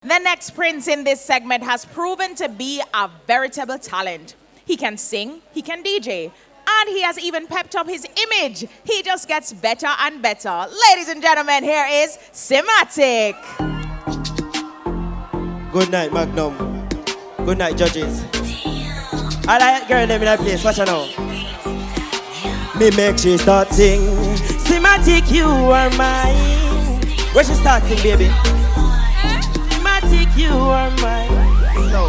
The next prince in this segment has proven to be a veritable talent. He can sing, he can DJ, and he has even pepped up his image. He just gets better and better. Ladies and gentlemen, here is Symatic. Good night, Magnum. Good night, judges. I like girl name in that place. Watch her now. Me make she start sing. Symatic, you are mine. Where she start sing, baby? Symatic, you are mine. No.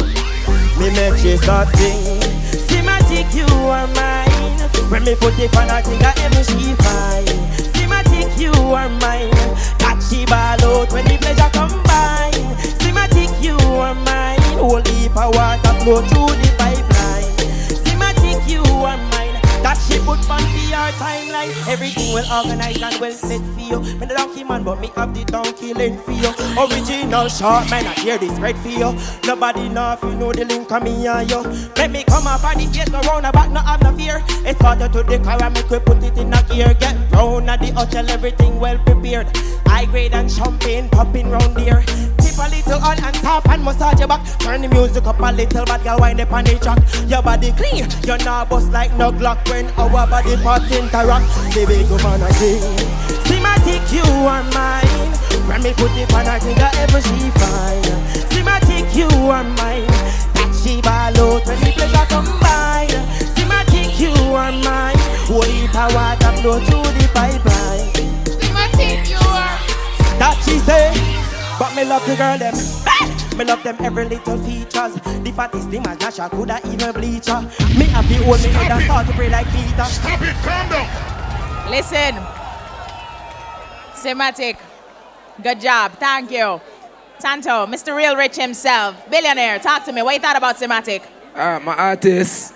Me make she start sing. Symatic, you are mine. When me put it on her thing, I ever she fine. Symatic, you are mine. That she ball out when the pleasure combine. Symatic, you are mine. Hold heap of water flow through the pipeline. Symatic, you are mine. That she put on for your timeline. Everything well organized and well set for you. Me the donkey man, but me have the donkey length for you. Original short man, I hear this spread for you. Nobody know if you know the link of me and you. Let me come up on the stage, go round about, no have no fear. It's started to the car and make we put it in a gear. Get round at the hotel, everything well prepared. High grade and champagne popping round there. Tip a little on and top and massage your back. Turn the music up a little, bad girl wind up on the track. Your body clean, you're not bust like no Glock. When our body parts interact, baby, come on and sing. Symatic, you are mine. When me put it on her thing, I ever she fine. Symatic, you are mine. That she ball out when the pleasure combine. Symatic, you are mine. Holy power that flow through the pipeline. Symatic, you are. That she say, but me love the girl them. Me love them every little features. The fattest thing as Nasha coulda even bleach her. Me happy hold me head and start to pray like Peter. Stop it, calm down. Listen, Symatic, good job, thank you. Santo, Mr. Real Rich himself, billionaire, talk to me. What you thought about Symatic? My artist,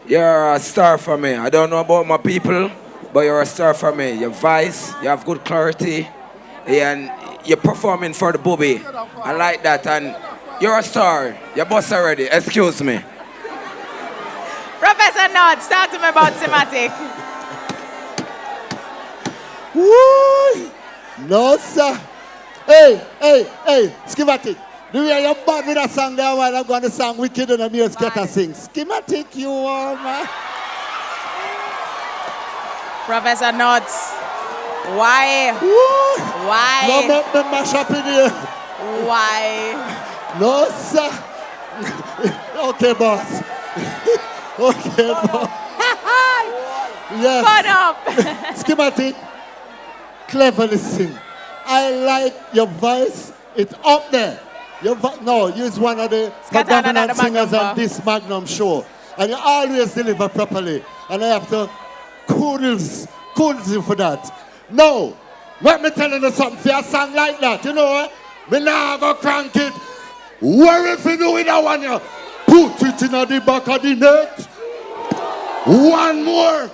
you're a star for me. I don't know about my people, but you're a star for me. Your voice, you have good clarity, and you're performing for the booby. I like that, and you're a star. You're boss already, excuse me. Professor Nods, talk to me about Symatic. Woo! No, sir. Hey, Schematic. Do you hear your bad with a song there while I'm going to sing Wicked and the music get a sing? Schematic, you are man. Professor Nods, why? Woo! Why? No, make me mash up in here. Why? No, sir. Okay, boss. Okay, boss. Yes. Put up. Schematic, cleverly sing. I like your voice. It's up there. No, you're one of the predominant singers on this Magnum show. And you always deliver properly. And I have to kudos you for that. No, let me tell you something. For a song like that, you know what? Me now go crank it. What if you do with that one? You put it in the back of the net. One more.